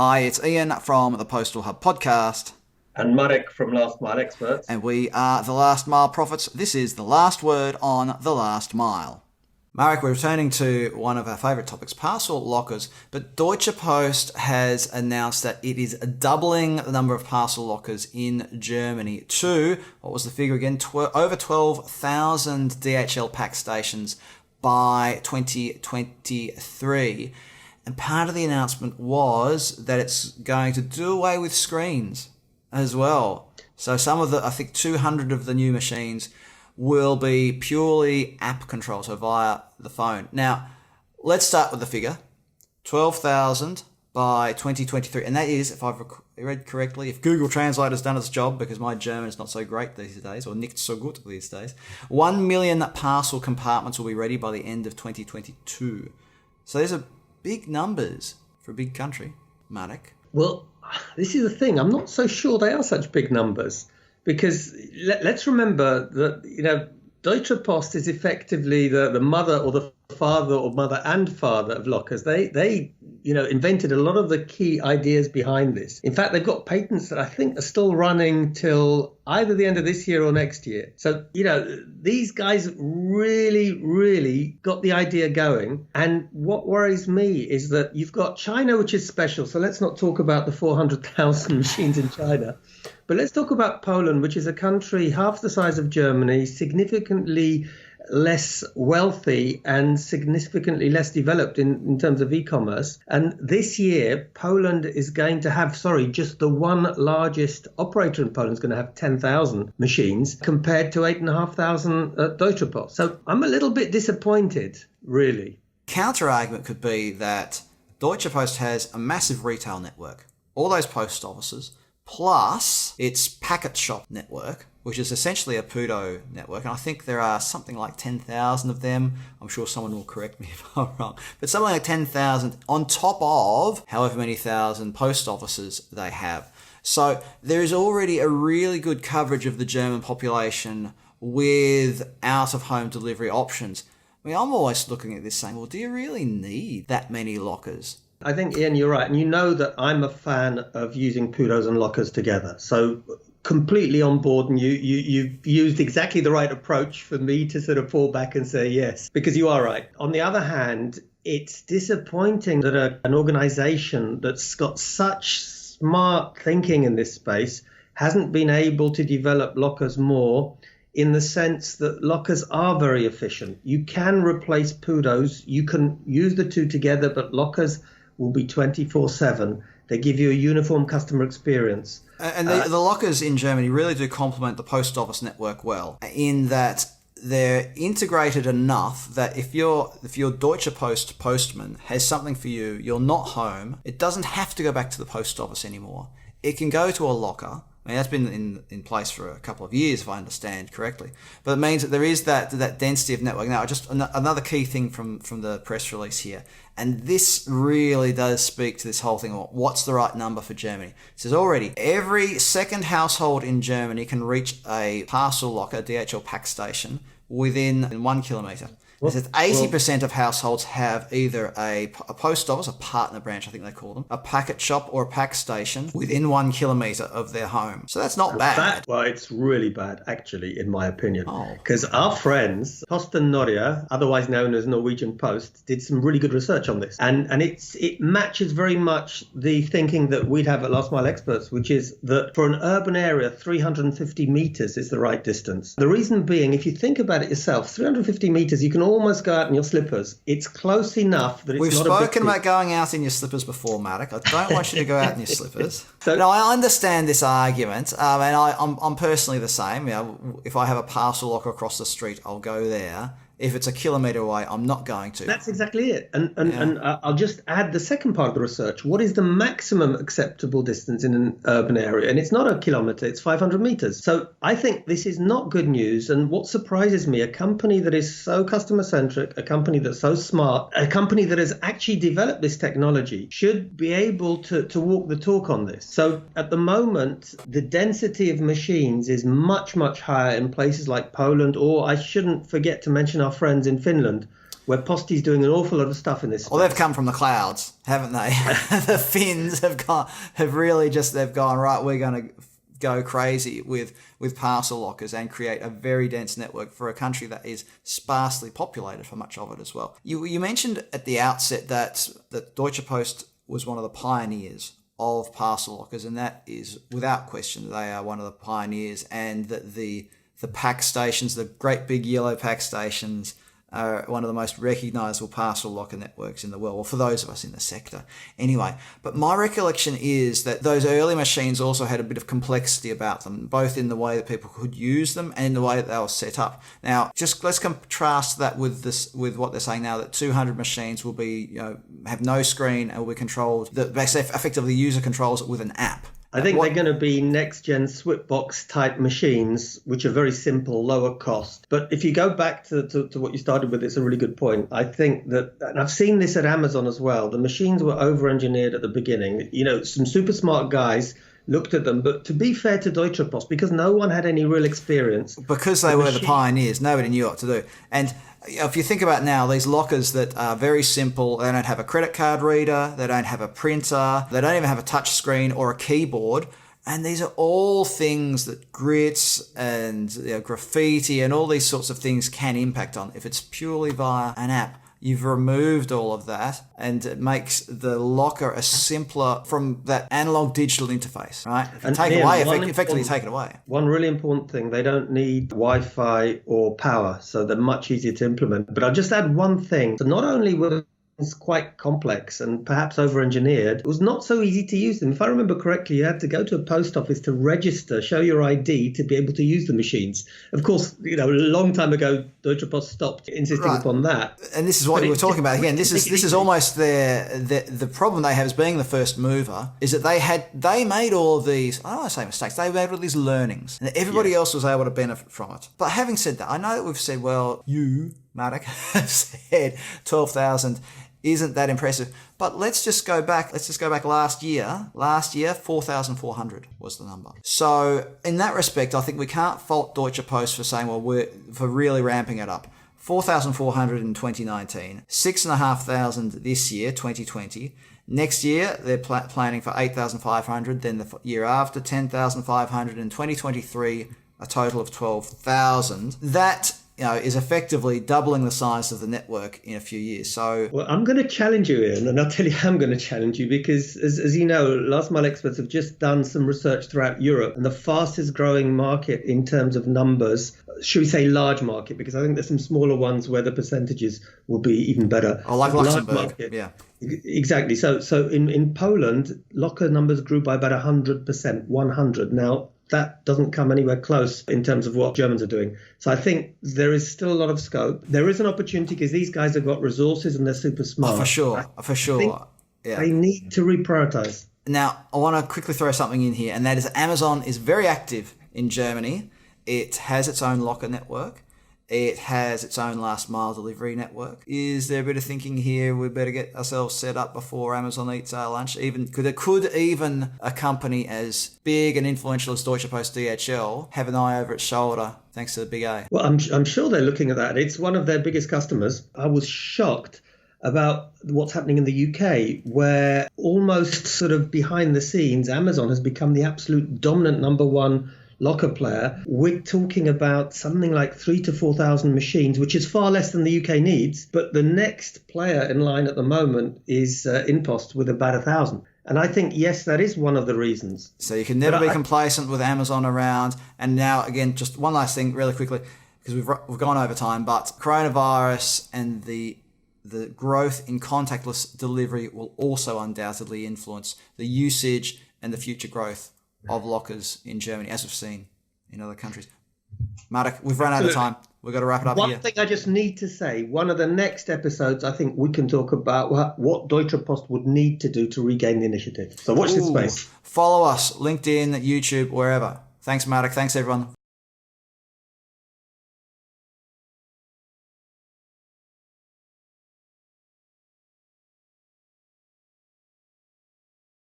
Hi, it's Ian from the Postal Hub podcast. And Marek from Last Mile Experts. And we are the Last Mile Prophets. This is the last word on the last mile. Marek, we're returning to one of our favourite topics, parcel lockers. But Deutsche Post has announced that it is doubling the number of parcel lockers in Germany to, what was the figure again? Over 12,000 DHL Packstations by 2023. And part of the announcement was that it's going to do away with screens as well. So some of the, I think 200 of the new machines will be purely app control, so via the phone. Now, let's start with the figure, 12,000 by 2023. And that is, if I've read correctly, if Google Translate has done its job, because my German is not so great these days, or nicht so gut these days, 1 million parcel compartments will be ready by the end of 2022. So these are big numbers for a big country, Marek. Well, this is the thing. I'm not so sure they are such big numbers. Because let's remember that, Deutsche Post is effectively the mother or the father or mother and father of lockers. They invented a lot of the key ideas behind this. In fact, they've got patents that I think are still running till either the end of this year or next year. So, these guys really, really got the idea going. And what worries me is that you've got China, which is special. So let's not talk about the 400,000 machines in China. But let's talk about Poland, which is a country half the size of Germany, significantly less wealthy and significantly less developed in terms of e-commerce. And this year, Poland is going to have, just the one largest operator in Poland is going to have 10,000 machines compared to 8,500 at Deutsche Post. So I'm a little bit disappointed, really. Counter-argument could be that Deutsche Post has a massive retail network, all those post offices, plus its Paketshop network, which is essentially a PUDO network. And I think there are something like 10,000 of them. I'm sure someone will correct me if I'm wrong. But something like 10,000 on top of however many thousand post offices they have. So there is already a really good coverage of the German population with out-of-home delivery options. I mean, I'm always looking at this saying, well, do you really need that many lockers? I think, Ian, you're right. And you know that I'm a fan of using PUDOs and lockers together. So completely on board, and you've used exactly the right approach for me to sort of fall back and say yes, because you are right. On the other hand, it's disappointing that an organization that's got such smart thinking in this space hasn't been able to develop lockers more, in the sense that lockers are very efficient. You can replace PUDOs. You can use the two together, but lockers will be 24/7. They give you a uniform customer experience. And the lockers in Germany really do complement the post office network well, in that they're integrated enough that if your Deutsche Post postman has something for you, you're not home, it doesn't have to go back to the post office anymore. It can go to a locker. I mean, that's been in place for a couple of years, if I understand correctly. But it means that there is that density of network. Now, just another key thing from the press release here, and this really does speak to this whole thing, what's the right number for Germany? It says already, every second household in Germany can reach a parcel locker, DHL Packstation, within 1 kilometre. It says 80% of households have either a post office, a partner branch, I think they call them, a packet shop or a Packstation within 1 kilometre of their home. So that's not bad. Well, it's really bad, actually, in my opinion. Because our friends, Posten Norge, otherwise known as Norwegian Post, did some really good research on this. And it matches very much the thinking that we'd have at Last Mile Experts, which is that for an urban area, 350 metres is the right distance. The reason being, if you think about it yourself, 350 metres, you can almost go out in your slippers. It's close enough that it's We've not a big spoken about going out in your slippers before, Marek. I don't want you to go out in your slippers. So, no, I understand this argument, and I'm personally the same. If I have a parcel locker across the street, I'll go there. If it's a kilometre away, I'm not going to. That's exactly it. And I'll just add the second part of the research. What is the maximum acceptable distance in an urban area? And it's not a kilometre, it's 500 metres. So I think this is not good news. And what surprises me, a company that is so customer-centric, a company that's so smart, a company that has actually developed this technology should be able to walk the talk on this. So at the moment, the density of machines is much, much higher in places like Poland, or I shouldn't forget to mention our friends in Finland, where Posti's doing an awful lot of stuff in this space. Well, they've come from the clouds, haven't they? The Finns have gone right. We're going to go crazy with parcel lockers and create a very dense network for a country that is sparsely populated for much of it as well. You mentioned at the outset that Deutsche Post was one of the pioneers of parcel lockers, and that is without question they are one of the pioneers, and that the Packstations, the great big yellow Packstations, are one of the most recognisable parcel locker networks in the world, or for those of us in the sector anyway. But my recollection is that those early machines also had a bit of complexity about them, both in the way that people could use them and in the way that they were set up. Now, just let's contrast that with what they're saying now, that 200 machines will be, have no screen and will be controlled, that effectively the user controls it with an app. I think they're going to be next-gen Switchbox type machines, which are very simple, lower cost. But if you go back to what you started with, it's a really good point. I think that, and I've seen this at Amazon as well, the machines were over-engineered at the beginning. Some super smart guys looked at them, but to be fair to Deutsche Post, because no one had any real experience. Because they were the pioneers, nobody knew what to do. And if you think about now, these lockers that are very simple, they don't have a credit card reader, they don't have a printer, they don't even have a touch screen or a keyboard. And these are all things that grits and graffiti and all these sorts of things can impact on. If it's purely via an app, you've removed all of that, and it makes the locker a simpler from that analog digital interface, right? If you take it away, effectively you take it away. One really important thing, they don't need Wi-Fi or power, so they're much easier to implement. But I'll just add one thing. So not only were it's quite complex and perhaps over-engineered, it was not so easy to use them. If I remember correctly, you had to go to a post office to register, show your ID to be able to use the machines. Of course, a long time ago, Deutsche Post stopped insisting upon that. And this is what we were talking about again. This is almost the problem they have as being the first mover is that they made all of these, I don't want to say mistakes, they made all these learnings, and everybody else was able to benefit from it. But having said that, I know that we've said, well, you, Marek, have said 12,000 isn't that impressive. But let's just go back last year. Last year, 4,400 was the number. So in that respect, I think we can't fault Deutsche Post for saying, for really ramping it up. 4,400 in 2019, 6,500 this year, 2020. Next year, they're planning for 8,500. Then the year after, 10,500. In 2023, a total of 12,000. That is effectively doubling the size of the network in a few years. So, well, I'm going to challenge you, Ian, and I'll tell you how I'm going to challenge you, because as you know, Last Mile Experts have just done some research throughout Europe, and the fastest growing market in terms of numbers, should we say large market, because I think there's some smaller ones where the percentages will be even better. Oh, like Luxembourg, yeah. Exactly. So in Poland, locker numbers grew by about 100%, 100. Now, that doesn't come anywhere close in terms of what Germans are doing. So I think there is still a lot of scope. There is an opportunity because these guys have got resources and they're super smart. For sure. Yeah. They need to reprioritize. Now, I want to quickly throw something in here, and that is Amazon is very active in Germany. It has its own locker network. It has its own last mile delivery network. Is there a bit of thinking here? We better get ourselves set up before Amazon eats our lunch. Could even a company as big and influential as Deutsche Post DHL have an eye over its shoulder thanks to the big A? Well, I'm sure they're looking at that. It's one of their biggest customers. I was shocked about what's happening in the UK, where almost sort of behind the scenes, Amazon has become the absolute dominant number one locker player. We're talking about something like 3,000 to 4,000 machines, which is far less than the UK needs. But the next player in line at the moment is InPost with about 1,000. And I think, yes, that is one of the reasons. So you can never be complacent with Amazon around. And now, again, just one last thing really quickly, because we've gone over time, but coronavirus and the growth in contactless delivery will also undoubtedly influence the usage and the future growth of lockers in Germany, as we've seen in other countries. Marek, we've run out of time. We've got to wrap it up here. One thing I just need to say, one of the next episodes, I think we can talk about what Deutsche Post would need to do to regain the initiative. So watch this space. Follow us, LinkedIn, YouTube, wherever. Thanks, Marek. Thanks, everyone.